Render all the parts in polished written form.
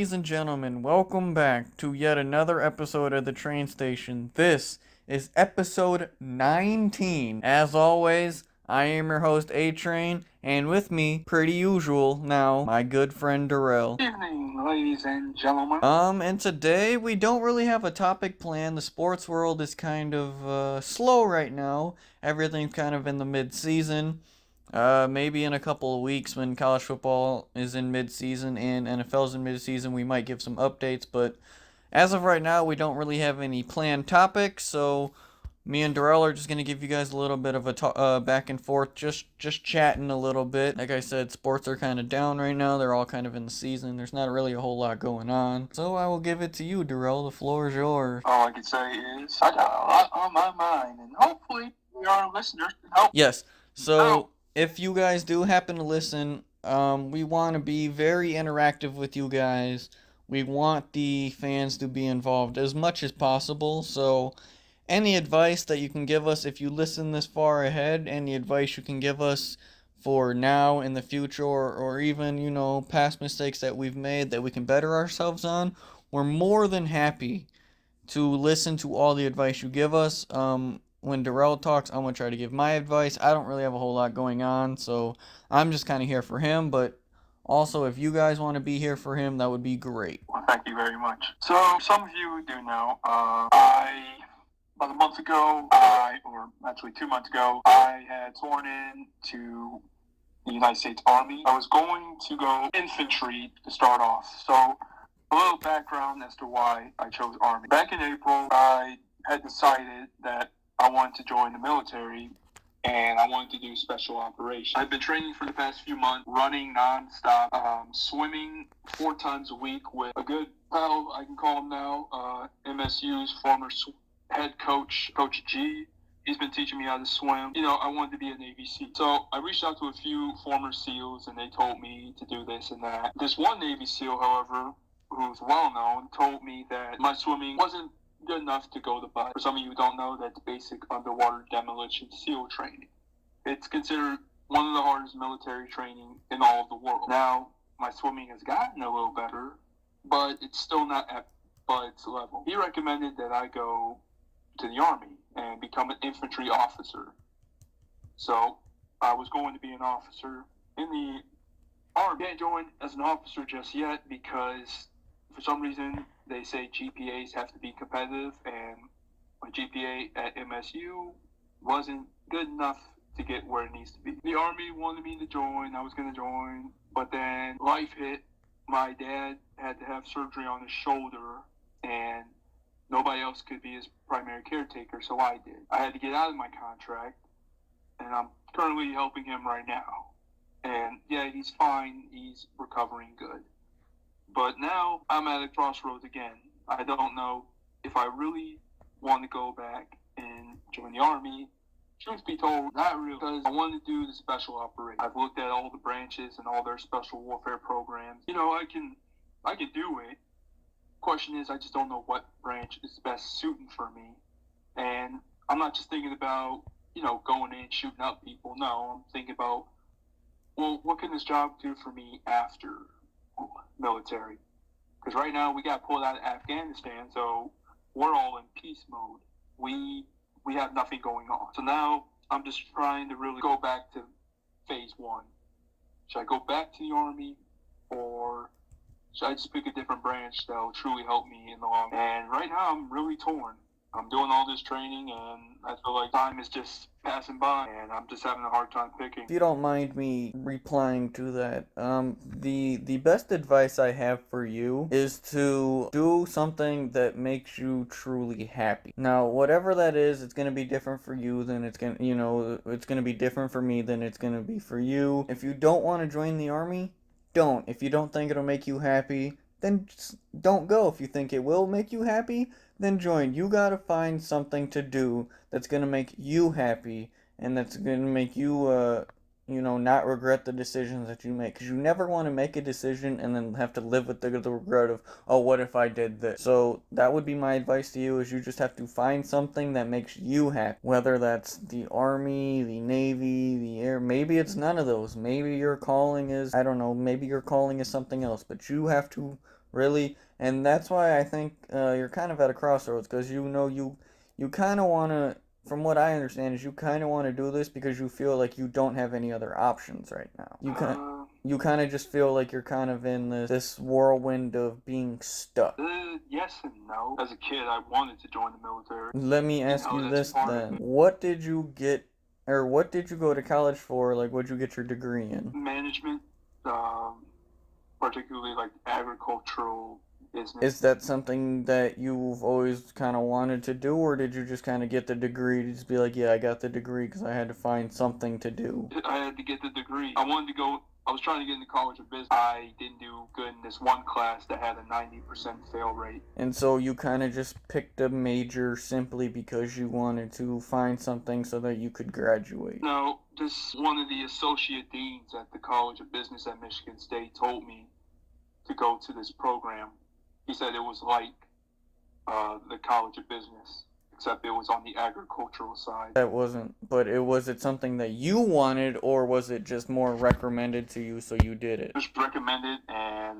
Ladies and gentlemen, welcome back to yet another episode of the train station. This is episode 19. As always, I am your host A-Train, and with me, pretty usual now, my good friend Derrell. Evening, ladies and gentlemen. And today we don't really have a topic planned. The sports world is kind of slow right now. Everything's kind of in the mid-season. Maybe in a couple of weeks when college football is in mid-season and NFL's in mid-season, we might give some updates. But as of right now, we don't really have any planned topics. So me and Derrell are just gonna give you guys a little bit of a back and forth, just chatting a little bit. Like I said, sports are kind of down right now. They're all kind of in the season. There's not really a whole lot going on. So I will give it to you, Derrell. The floor is yours. All I can say is I got a lot on my mind, and hopefully our listeners can help. Yes. So if you guys do happen to listen, we want to be very interactive with you guys. We want the fans to be involved as much as possible. So any advice that you can give us if you listen this far ahead, any advice you can give us for now in the future, or even, past mistakes that we've made that we can better ourselves on, we're more than happy to listen to all the advice you give us. When Derrell talks, I'm going to try to give my advice. I don't really have a whole lot going on, so I'm just kind of here for him, but also, if you guys want to be here for him, that would be great. Well, thank you very much. So, some of you do know, about a month ago, or actually 2 months ago, I had sworn in to the United States Army. I was going to go infantry to start off. So, a little background as to why I chose Army. Back in April, I had decided that I wanted to join the military and I wanted to do special operations. I've been training for the past few months, running nonstop, swimming 4 times a week with a good pal, I can call him now, MSU's former head coach, Coach G. He's been teaching me how to swim. I wanted to be a Navy SEAL. So I reached out to a few former SEALs and they told me to do this and that. This one Navy SEAL, however, who's well known, told me that my swimming wasn't good enough to go to BUD. For some of you who don't know, that's basic underwater demolition SEAL training. It's considered one of the hardest military training in all of the world. Now, my swimming has gotten a little better, but it's still not at BUD's level. He recommended that I go to the Army and become an infantry officer. So, I was going to be an officer in the Army. I can't join as an officer just yet because for some reason they say GPAs have to be competitive, and my GPA at MSU wasn't good enough to get where it needs to be. The Army wanted me to join. I was going to join, but then life hit. My dad had to have surgery on his shoulder, and nobody else could be his primary caretaker, so I did. I had to get out of my contract, and I'm currently helping him right now. And yeah, he's fine. He's recovering good. But now I'm at a crossroads again. I don't know if I really want to go back and join the Army. Truth be told, not really, because I want to do the special operation. I've looked at all the branches and all their special warfare programs. I can do it. Question is, I just don't know what branch is best suiting for me. And I'm not just thinking about, going in and shooting up people. No, I'm thinking about, well, what can this job do for me after military? Because right now we got pulled out of Afghanistan, so we're all in peace mode. We have nothing going on. So now I'm just trying to really go back to phase 1. Should I go back to the Army, or should I just pick a different branch that will truly help me in the long run? And right now I'm really torn. I'm doing all this training, and I feel like time is just passing by, and I'm just having a hard time picking. If you don't mind me replying to that, the best advice I have for you is to do something that makes you truly happy. Now, whatever that is, it's gonna be different for you than it's gonna be different for me than it's gonna be for you. If you don't want to join the Army, don't. If you don't think it'll make you happy, then just don't go. If you think it will make you happy, then join. You gotta find something to do that's gonna make you happy and that's gonna make you, not regret the decisions that you make. Because you never want to make a decision and then have to live with the regret of, oh, what if I did this? So that would be my advice to you, is you just have to find something that makes you happy. Whether that's the Army, the Navy, the Air, maybe it's none of those. Maybe your calling is, I don't know, maybe your calling is something else. But you have to really. And that's why I think you're kind of at a crossroads because you kind of want to, from what I understand, is you kind of want to do this because you feel like you don't have any other options right now. You kind of just feel like you're kind of in this whirlwind of being stuck. Yes and no. As a kid, I wanted to join the military. Let me ask you That's this part of then. it. What did you get, or what did you go to college for? Like, what'd you get your degree in? Management, particularly like agricultural business. Is that something that you've always kind of wanted to do, or did you just kind of get the degree to just be like, yeah, I got the degree because I had to find something to do? I had to get the degree. I was trying to get into college of business. I didn't do good in this one class that had a 90% fail rate. And so you kind of just picked a major simply because you wanted to find something so that you could graduate. No, this one of the associate deans at the College of Business at Michigan State told me to go to this program. He said it was like the College of Business, except it was on the agricultural side. That wasn't, but was it something that you wanted, or was it just more recommended to you so you did it? Just recommended, and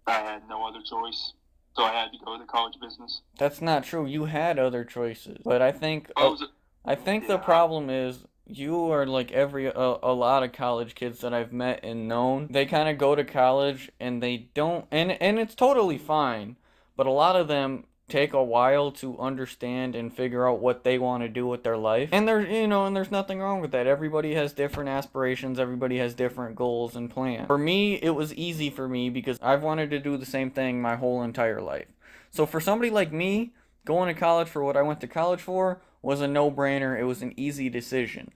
I had no other choice, so I had to go to the College of Business. That's not true. You had other choices, but I think the problem is you are like a lot of college kids that I've met and known. They kind of go to college and they don't, and it's totally fine, but a lot of them take a while to understand and figure out what they want to do with their life. And there's nothing wrong with that. Everybody has different aspirations, everybody has different goals and plans. For me, it was easy for me because I've wanted to do the same thing my whole entire life. So for somebody like me, going to college for what I went to college for was a no-brainer. It was an easy decision.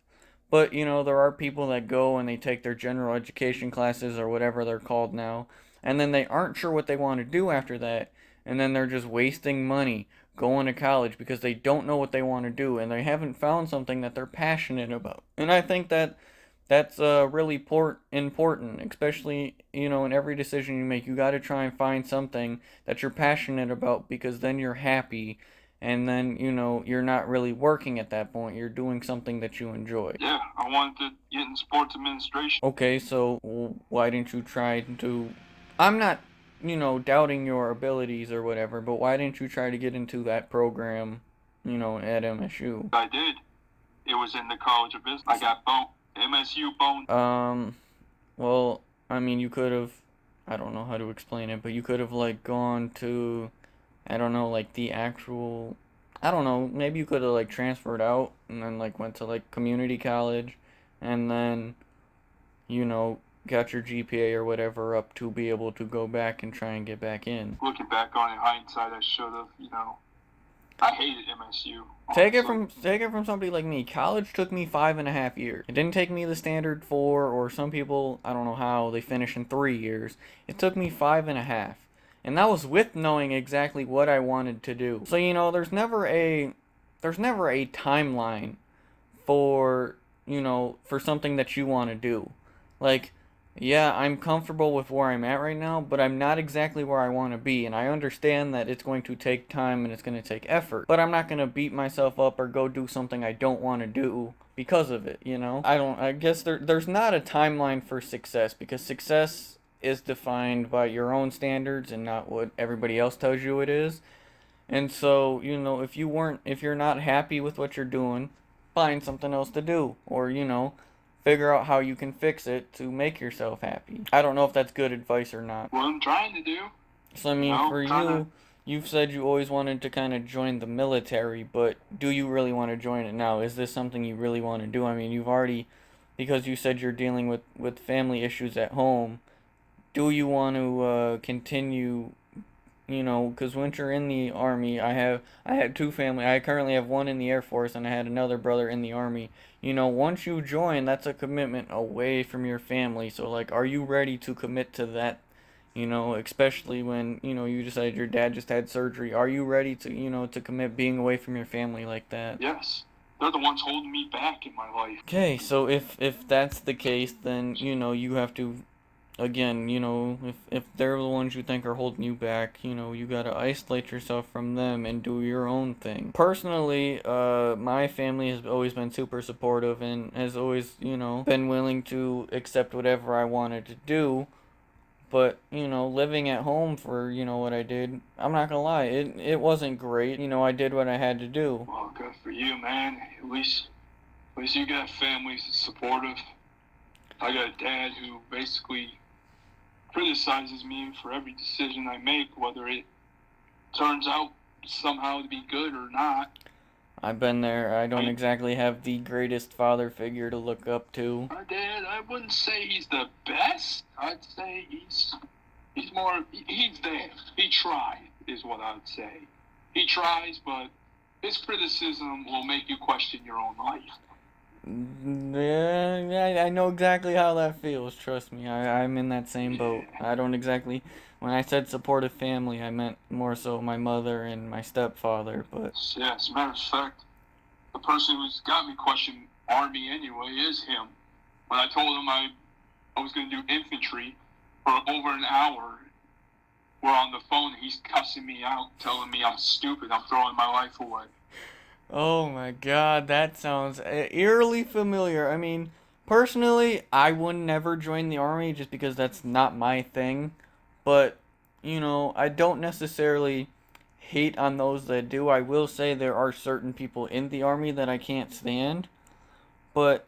But, there are people that go and they take their general education classes or whatever they're called now, and then they aren't sure what they want to do after that, and then they're just wasting money going to college because they don't know what they want to do and they haven't found something that they're passionate about. And I think that's really important, especially, in every decision you make. You got to try and find something that you're passionate about because then you're happy and then, you're not really working at that point. You're doing something that you enjoy. Yeah, I wanted to get in sports administration. Okay, so why didn't you try to... I'm not, doubting your abilities or whatever, but why didn't you try to get into that program, at MSU? I did. It was in the College of Business. I got boned. MSU boned. Well, I mean, you could have... I don't know how to explain it, but you could have, like, gone to... I don't know, like, the actual... I don't know, maybe you could have, like, transferred out and then, like, went to, like, community college and then, got your GPA or whatever up to be able to go back and try and get back in. Looking back on it, in hindsight, I should have, I hated MSU. Take it from somebody like me. College took me 5.5 years. It didn't take me the standard 4, or some people, I don't know how, they finish in 3 years. It took me 5.5. And that was with knowing exactly what I wanted to do. So, there's never a timeline for, for something that you want to do. Like, yeah, I'm comfortable with where I'm at right now, but I'm not exactly where I want to be, and I understand that it's going to take time and it's going to take effort. But I'm not going to beat myself up or go do something I don't want to do because of it, I guess there's not a timeline for success, because success is defined by your own standards and not what everybody else tells you it is. And so, if you're not happy with what you're doing, find something else to do, or, figure out how you can fix it to make yourself happy. I don't know if that's good advice or not. What I'm trying to do. So, I mean, for you, you've said you always wanted to kind of join the military, but do you really want to join it now? Is this something you really want to do? I mean, you've already, because you said you're dealing with family issues at home, do you want to continue, because once you're in the Army, I had two family. I currently have one in the Air Force, and I had another brother in the Army. Once you join, that's a commitment away from your family. So, like, are you ready to commit to that? Especially when, you decided your dad just had surgery. Are you ready to, to commit being away from your family like that? Yes. They're the ones holding me back in my life. Okay, so if that's the case, then, you have to... Again, if they're the ones you think are holding you back, you gotta isolate yourself from them and do your own thing. Personally, my family has always been super supportive and has always, been willing to accept whatever I wanted to do. But, living at home for, what I did, I'm not gonna lie, it wasn't great. I did what I had to do. Well, good for you, man. At least you got family supportive. I got a dad who basically criticizes me for every decision I make, whether it turns out somehow to be good or not. I've been there. I don't I, exactly have the greatest father figure to look up to. my dad, I wouldn't say he's the best. I'd say he's more he's there. He tried, is what I'd say. He tries, but his criticism will make you question your own life. Yeah, I know exactly how that feels. Trust me, I'm in that same boat. Yeah. I don't exactly. When I said supportive family, I meant more so my mother and my stepfather. But Yeah, as a matter of fact, the person who's got me questioning Army anyway is him. When I told him I was going to do infantry for over an hour, we're on the phone. He's cussing me out, telling me I'm stupid. I'm throwing my life away. oh my God, that sounds eerily familiar. I mean, personally, I would never join the army just because that's not my thing. But I don't necessarily hate on those that do. I will say there are certain people in the army that I can't stand, but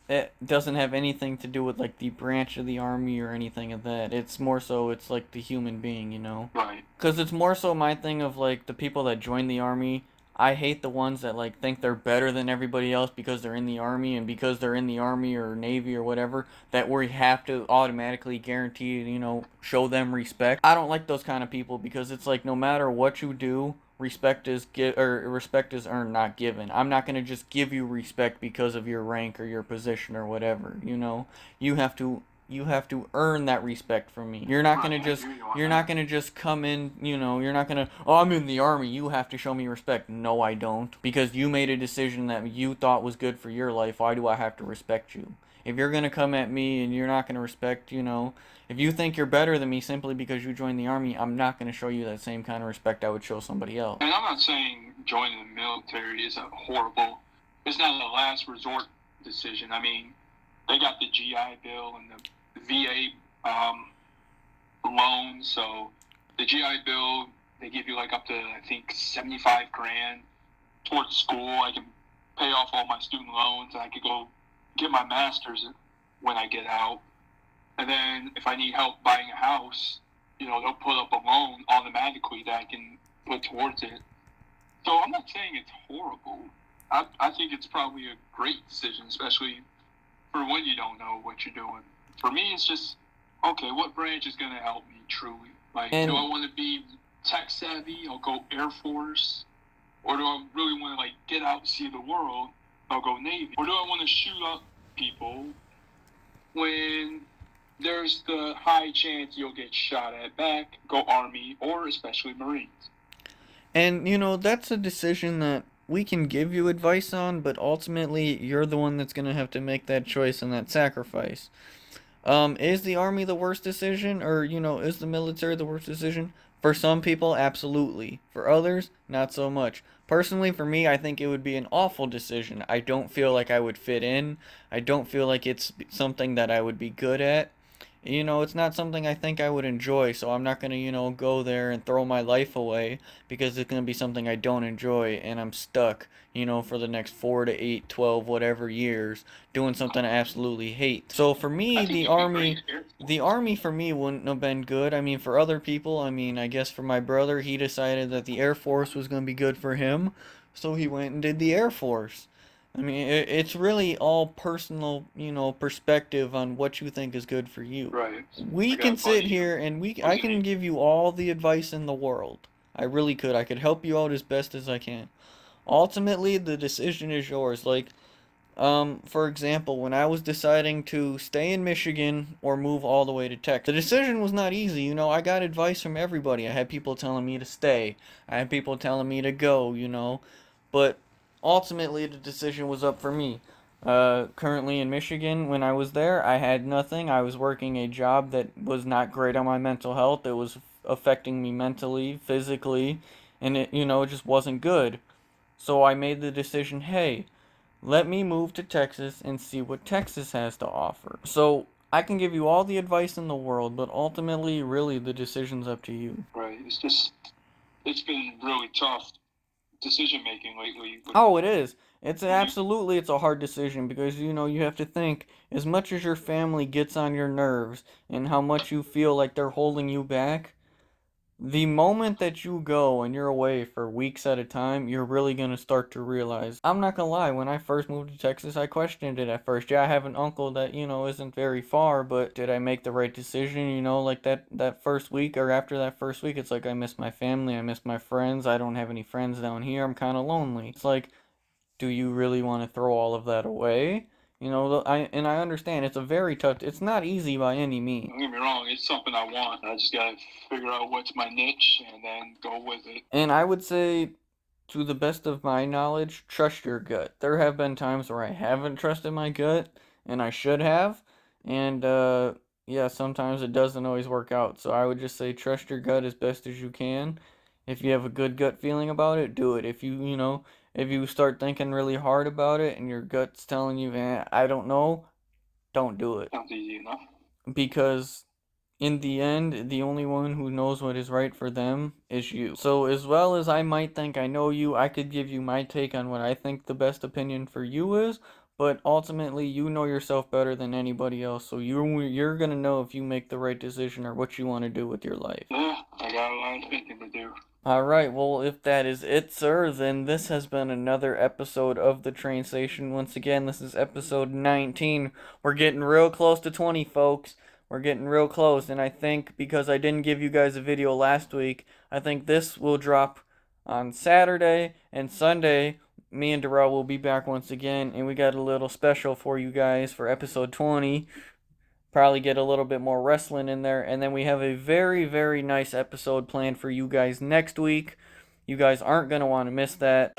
it doesn't have anything to do with like the branch of the army or anything of that. It's more so it's like the human being. Right. Cuz it's more so my thing of like the people that join the army. I hate the ones that like think they're better than everybody else because they're in the army and because they're in the army or navy or whatever that we have to automatically guarantee, show them respect. I don't like those kind of people because it's like no matter what you do, respect is earned, not given. I'm not gonna just give you respect because of your rank or your position or whatever. You have to earn that respect from me. You're not gonna just come in. You're not gonna. Oh, I'm in the army. You have to show me respect. No, I don't, because you made a decision that you thought was good for your life. Why do I have to respect you? If you're gonna come at me and you're not gonna respect, if you think you're better than me simply because you joined the army, I'm not going to show you that same kind of respect I would show somebody else. And I'm not saying joining the military is a horrible. It's not a last resort decision. I mean, they got the GI Bill and the VA loan. So the GI Bill, they give you like up to I think 75 grand towards school. I can pay off all my student loans, and I could go get my master's when I get out. And then if I need help buying a house, they'll put up a loan automatically that I can put towards it. So I'm not saying it's horrible. I think it's probably a great decision, especially for when you don't know what you're doing. For me, it's just, okay, what branch is going to help me truly? Like, do I want to be tech savvy? I'll go Air Force. Or do I really want to, like, get out and see the world? I'll go Navy. Or do I want to shoot up people when there's the high chance you'll get shot at back? Go Army or especially Marines. And, that's a decision that we can give you advice on, but ultimately you're the one that's going to have to make that choice and that sacrifice. Is the army the worst decision? Or, is the military the worst decision? For some people, absolutely. For others, not so much. Personally, for me, I think it would be an awful decision. I don't feel like I would fit in. I don't feel like it's something that I would be good at. It's not something I think I would enjoy, so I'm not gonna, go there and throw my life away because it's gonna be something I don't enjoy and I'm stuck, for the next 4 to 8, 12, whatever years doing something I absolutely hate. So for me, the army for me wouldn't have been good. I mean, for other people, I mean, I guess for my brother, he decided that the Air Force was gonna be good for him, so he went and did the Air Force. I mean, it's really all personal, perspective on what you think is good for you. Right. We can sit here and I can give you all the advice in the world. I really could. I could help you out as best as I can. Ultimately, the decision is yours. Like, for example, when I was deciding to stay in Michigan or move all the way to Texas, the decision was not easy. I got advice from everybody. I had people telling me to stay. I had people telling me to go. But ultimately, the decision was up for me. Currently in Michigan, when I was there, I had nothing. I was working a job that was not great on my mental health. It was affecting me mentally, physically, and it just wasn't good. So I made the decision, hey, let me move to Texas and see what Texas has to offer. So I can give you all the advice in the world, but ultimately, really, the decision's up to you. Right. It's been really tough decision making lately. Oh, it is. It's a hard decision because you have to think as much as your family gets on your nerves and how much you feel like they're holding you back. The moment that you go and you're away for weeks at a time, you're really gonna start to realize. I'm not gonna lie, when I first moved to Texas, I questioned it at first. Yeah, I have an uncle that, isn't very far, but did I make the right decision? Like that first week or after that first week, it's like I miss my family, I miss my friends, I don't have any friends down here, I'm kinda lonely. It's like, do you really want to throw all of that away? I understand it's a very tough. It's not easy by any means. Don't get me wrong, it's something I want. I just gotta figure out what's my niche and then go with it. And I would say, to the best of my knowledge, trust your gut. There have been times where I haven't trusted my gut, and I should have. And yeah, sometimes it doesn't always work out. So I would just say trust your gut as best as you can. If you have a good gut feeling about it, do it. If you start thinking really hard about it and your gut's telling you, I don't know, don't do it. Sounds easy enough. Because in the end, the only one who knows what is right for them is you. So, as well as I might think I know you, I could give you my take on what I think the best opinion for you is, but ultimately, you know yourself better than anybody else, so you're gonna know if you make the right decision or what you want to do with your life. Yeah, I got a lot of thinking to do. Alright, well, if that is it, sir, then this has been another episode of The Train Station. Once again, this is episode 19. We're getting real close to 20, folks. We're getting real close, and I think because I didn't give you guys a video last week, I think this will drop on Saturday, and Sunday, me and Derrell will be back once again, and we got a little special for you guys for episode 20. Probably get a little bit more wrestling in there. And then we have a very, very nice episode planned for you guys next week. You guys aren't going to want to miss that.